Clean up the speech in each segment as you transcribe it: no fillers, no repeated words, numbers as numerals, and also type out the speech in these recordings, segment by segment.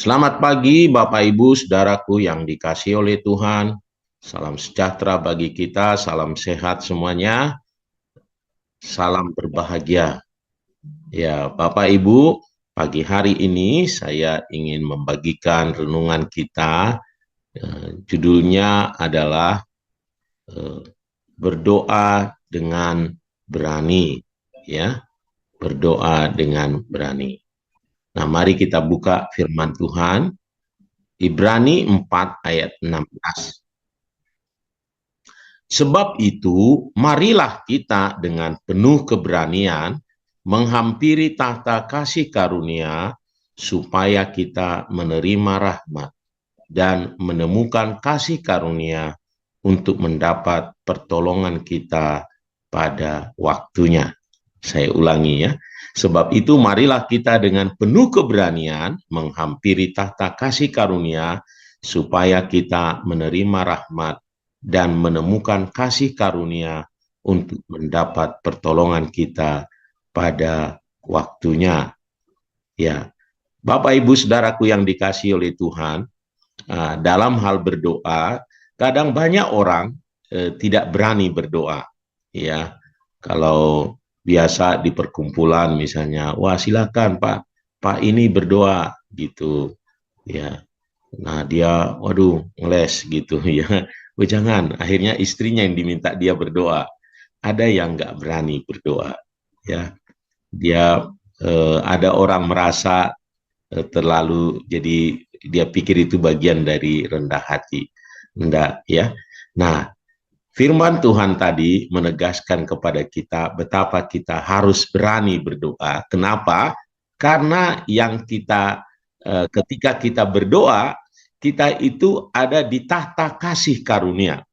Selamat pagi Bapak Ibu Saudaraku yang dikasihi oleh Tuhan. Salam sejahtera bagi kita, salam sehat semuanya, salam berbahagia. Ya, Bapak Ibu, pagi hari ini saya ingin membagikan renungan kita. Judulnya adalah eh, berdoa dengan berani, ya, berdoa dengan berani. Nah, mari kita buka firman Tuhan, Ibrani 4 ayat 16. Sebab itu, marilah kita dengan penuh keberanian menghampiri tahta kasih karunia, supaya kita menerima rahmat dan menemukan kasih karunia untuk mendapat pertolongan kita pada waktunya. Saya ulangi ya. Sebab itu marilah kita dengan penuh keberanian menghampiri tahta kasih karunia, supaya kita menerima rahmat dan menemukan kasih karunia untuk mendapat pertolongan kita pada waktunya. Ya, Bapak Ibu Saudaraku yang dikasihi oleh Tuhan, dalam hal berdoa, kadang banyak orang tidak berani berdoa. Ya, kalau biasa di perkumpulan misalnya, wah silakan Pak ini berdoa gitu. Ya, nah dia, waduh ngeles gitu ya. Oh, jangan, akhirnya istrinya yang diminta dia berdoa. Ada yang nggak berani berdoa. Ya, dia ada orang merasa terlalu, jadi dia pikir itu bagian dari rendah hati. Enggak ya. Nah, firman Tuhan tadi menegaskan kepada kita betapa kita harus berani berdoa. Kenapa? Karena yang kita ketika kita berdoa, kita itu ada di tahta kasih karunia.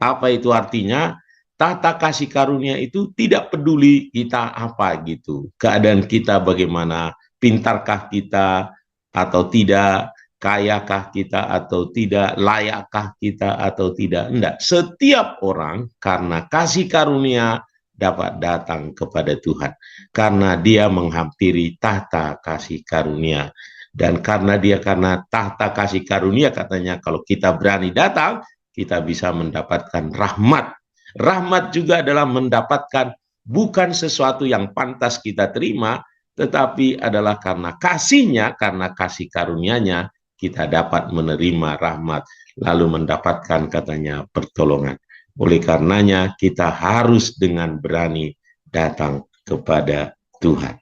Apa itu artinya? Tahta kasih karunia itu tidak peduli kita apa gitu. Keadaan kita bagaimana, pintarkah kita atau tidak, kayakah kita atau tidak, layakkah kita atau tidak. Enggak. Setiap orang karena kasih karunia dapat datang kepada Tuhan. Karena dia menghampiri tahta kasih karunia. Dan karena tahta kasih karunia, katanya kalau kita berani datang, kita bisa mendapatkan rahmat. Rahmat juga adalah mendapatkan bukan sesuatu yang pantas kita terima, tetapi adalah karena kasihnya, karena kasih karunia-Nya, kita dapat menerima rahmat, lalu mendapatkan katanya pertolongan. Oleh karenanya kita harus dengan berani datang kepada Tuhan.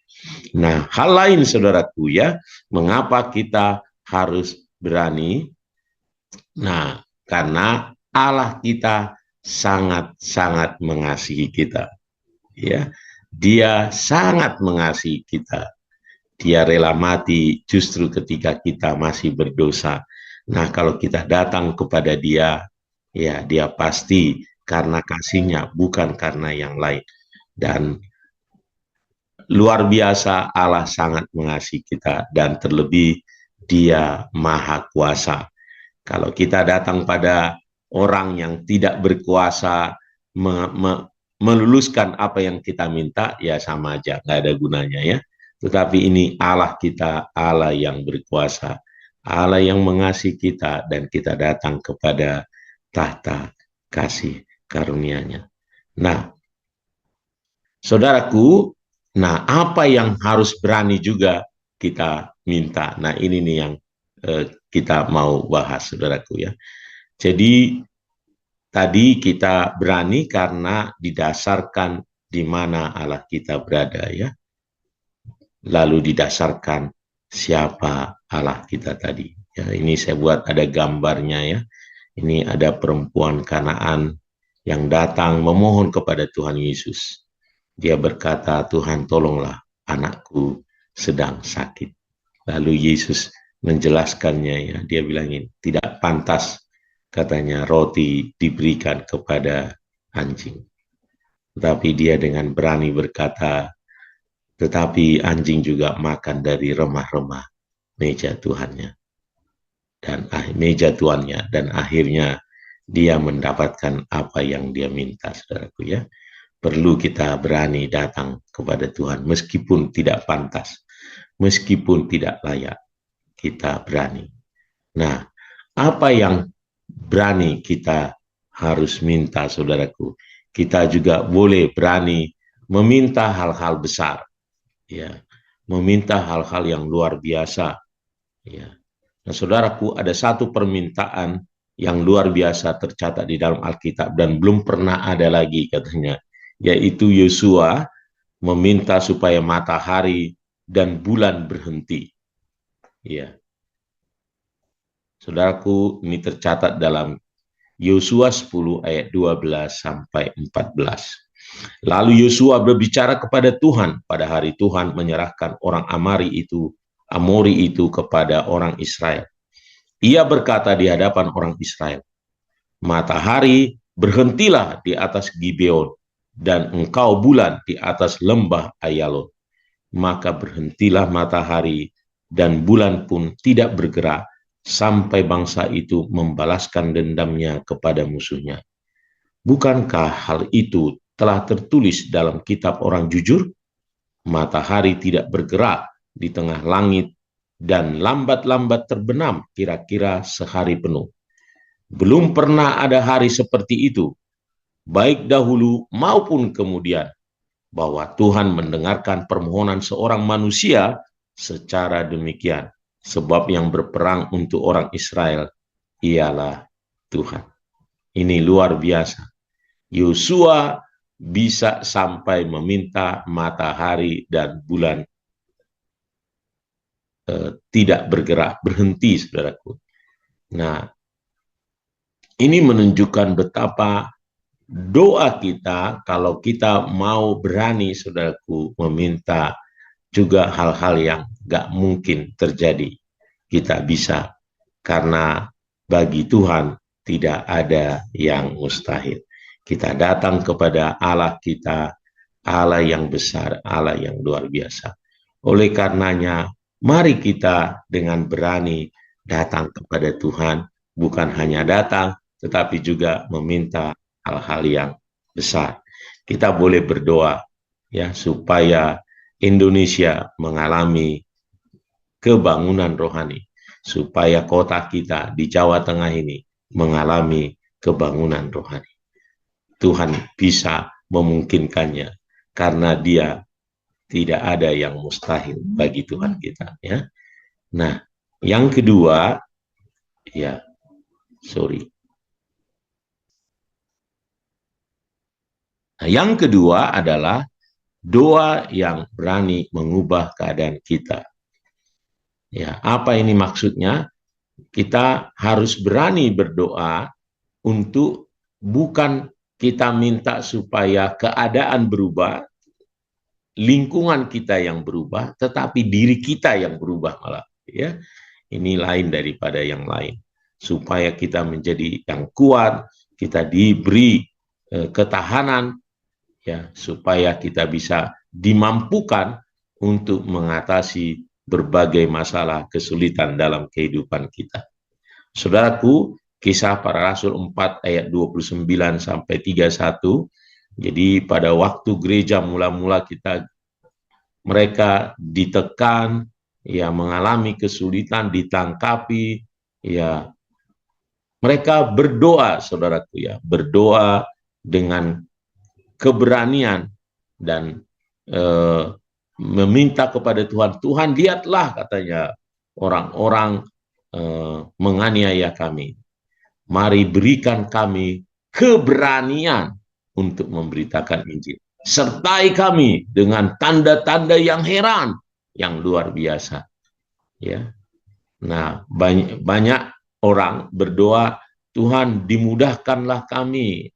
Nah, hal lain saudaraku ya, mengapa kita harus berani? Nah, karena Allah kita sangat-sangat mengasihi kita. Ya, Dia sangat mengasihi kita. Dia rela mati justru ketika kita masih berdosa. Nah, kalau kita datang kepada Dia, ya Dia pasti karena kasihnya, bukan karena yang lain. Dan luar biasa Allah sangat mengasihi kita, dan terlebih Dia Maha Kuasa. Kalau kita datang pada orang yang tidak berkuasa meluluskan apa yang kita minta, ya sama aja, nggak ada gunanya ya. Tetapi ini Allah kita, Allah yang berkuasa, Allah yang mengasihi kita, dan kita datang kepada tahta kasih karunia-Nya. Nah, saudaraku, nah apa yang harus berani juga kita minta. Nah ini nih yang kita mau bahas, saudaraku ya. Jadi tadi kita berani karena didasarkan di mana Allah kita berada ya. Lalu didasarkan siapa Allah kita tadi. Ya, ini saya buat ada gambarnya ya. Ini ada perempuan Kanaan yang datang memohon kepada Tuhan Yesus. Dia berkata, Tuhan tolonglah, anakku sedang sakit. Lalu Yesus menjelaskannya ya, dia bilangin tidak pantas katanya roti diberikan kepada anjing. Tetapi dia dengan berani berkata, tetapi anjing juga makan dari remah-remah meja Tuhannya dan meja tuannya, dan akhirnya dia mendapatkan apa yang dia minta, saudaraku ya. Perlu kita berani datang kepada Tuhan meskipun tidak pantas, meskipun tidak layak. kita berani. Nah, apa yang berani kita harus minta, saudaraku? Kita juga boleh berani meminta hal-hal besar, ya, meminta hal-hal yang luar biasa, ya. Nah, saudaraku, ada satu permintaan yang luar biasa tercatat di dalam Alkitab dan belum pernah ada lagi katanya, yaitu Yosua meminta supaya matahari dan bulan berhenti. Ya, saudaraku, ini tercatat dalam Yosua 10 ayat 12 sampai 14. Lalu Yosua berbicara kepada Tuhan pada hari Tuhan menyerahkan orang Amori itu kepada orang Israel. Ia berkata di hadapan orang Israel, matahari berhentilah di atas Gibeon dan engkau bulan di atas lembah Ayalon. Maka berhentilah matahari dan bulan pun tidak bergerak sampai bangsa itu membalaskan dendamnya kepada musuhnya. Bukankah hal itu telah tertulis dalam kitab orang jujur? Matahari tidak bergerak di tengah langit dan lambat-lambat terbenam kira-kira sehari penuh. Belum pernah ada hari seperti itu, baik dahulu maupun kemudian, bahwa Tuhan mendengarkan permohonan seorang manusia secara demikian, sebab yang berperang untuk orang Israel ialah Tuhan. Ini luar biasa. Yosua bisa sampai meminta matahari dan bulan tidak bergerak, berhenti, saudaraku. Nah, ini menunjukkan betapa doa kita, kalau kita mau berani, saudaraku, meminta juga hal-hal yang gak mungkin terjadi, kita bisa. Karena bagi Tuhan tidak ada yang mustahil. Kita datang kepada Allah kita, Allah yang besar, Allah yang luar biasa. Oleh karenanya, mari kita dengan berani datang kepada Tuhan, bukan hanya datang, tetapi juga meminta hal-hal yang besar. Kita boleh berdoa, ya, supaya Indonesia mengalami kebangunan rohani, supaya kota kita di Jawa Tengah ini mengalami kebangunan rohani. Tuhan bisa memungkinkannya, karena Dia tidak ada yang mustahil bagi Tuhan kita, ya. Nah, yang kedua, ya, Nah, yang kedua adalah doa yang berani mengubah keadaan kita. Ya, apa ini maksudnya? Kita harus berani berdoa untuk bukan kita minta supaya keadaan berubah, lingkungan kita yang berubah, tetapi diri kita yang berubah malah, ya. Ini lain daripada yang lain. Supaya kita menjadi yang kuat, kita diberi ketahanan, ya, supaya kita bisa dimampukan untuk mengatasi berbagai masalah kesulitan dalam kehidupan kita. Saudaraku, Kisah Para Rasul 4 ayat 29 sampai 31. Jadi pada waktu gereja mula-mula mereka ditekan, ya, mengalami kesulitan, ditangkapi, ya, mereka berdoa, saudaraku, ya, berdoa dengan keberanian dan meminta kepada Tuhan. Tuhan, lihatlah, katanya, orang-orang menganiaya kami. Mari berikan kami keberanian untuk memberitakan Injil. Sertai kami dengan tanda-tanda yang heran, yang luar biasa. Ya. Nah, banyak orang berdoa, Tuhan dimudahkanlah kami.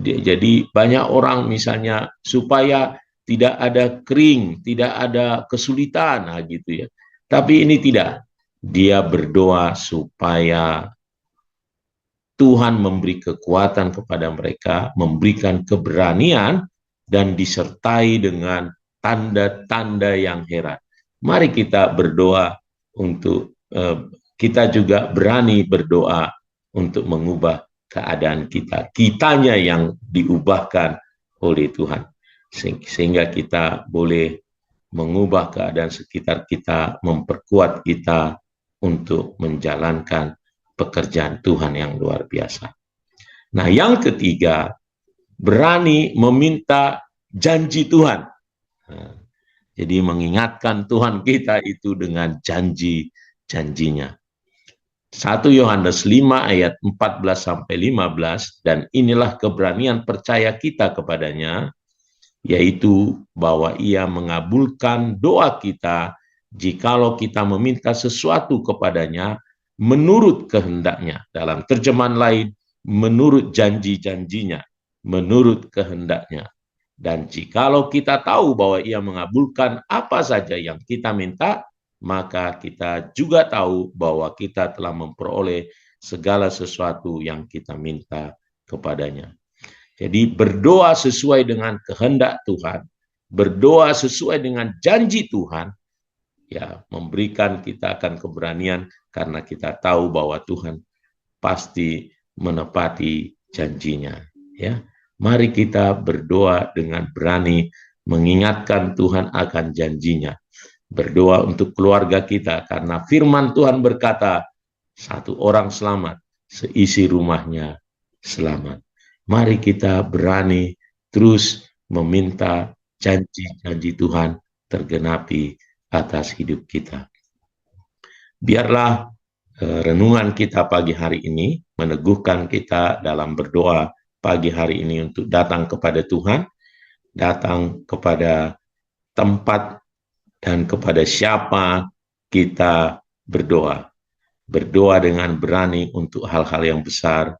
Jadi banyak orang misalnya supaya tidak ada kering, tidak ada kesulitan, nah gitu, ya. Tapi ini tidak. Dia berdoa supaya Tuhan memberi kekuatan kepada mereka, memberikan keberanian, dan disertai dengan tanda-tanda yang heran. Mari kita berdoa untuk kita juga berani berdoa untuk mengubah keadaan kita. Kitanya yang diubahkan oleh Tuhan. Sehingga kita boleh mengubah keadaan sekitar kita, memperkuat kita, untuk menjalankan pekerjaan Tuhan yang luar biasa. Nah, yang ketiga, berani meminta janji Tuhan. Nah, jadi mengingatkan Tuhan kita itu dengan janji-janjinya. 1 Yohanes 5 ayat 14 sampai 15, dan inilah keberanian percaya kita kepadanya, yaitu bahwa Ia mengabulkan doa kita jikalau kita meminta sesuatu kepadanya menurut kehendaknya. Dalam terjemahan lain, menurut janji-janjinya, menurut kehendaknya. Dan jikalau kita tahu bahwa Ia mengabulkan apa saja yang kita minta, maka kita juga tahu bahwa kita telah memperoleh segala sesuatu yang kita minta kepadanya. Jadi berdoa sesuai dengan kehendak Tuhan, berdoa sesuai dengan janji Tuhan, ya memberikan kita akan keberanian karena kita tahu bahwa Tuhan pasti menepati janjinya. Ya, mari kita berdoa dengan berani mengingatkan Tuhan akan janjinya. Berdoa untuk keluarga kita karena firman Tuhan berkata, satu orang selamat, seisi rumahnya selamat. Mari kita berani terus meminta janji-janji Tuhan tergenapi atas hidup kita. Biarlah renungan kita pagi hari ini meneguhkan kita dalam berdoa pagi hari ini untuk datang kepada Tuhan, datang kepada tempat dan kepada siapa kita berdoa. Berdoa dengan berani untuk hal-hal yang besar,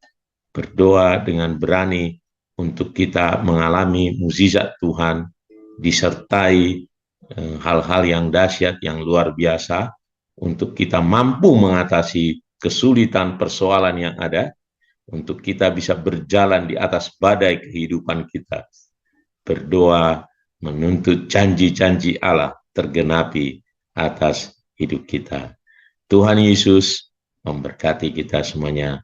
berdoa dengan berani untuk kita mengalami mukjizat Tuhan, disertai hal-hal yang dahsyat, yang luar biasa, untuk kita mampu mengatasi kesulitan persoalan yang ada, untuk kita bisa berjalan di atas badai kehidupan kita. Berdoa menuntut janji-janji Allah tergenapi atas hidup kita. Tuhan Yesus memberkati kita semuanya.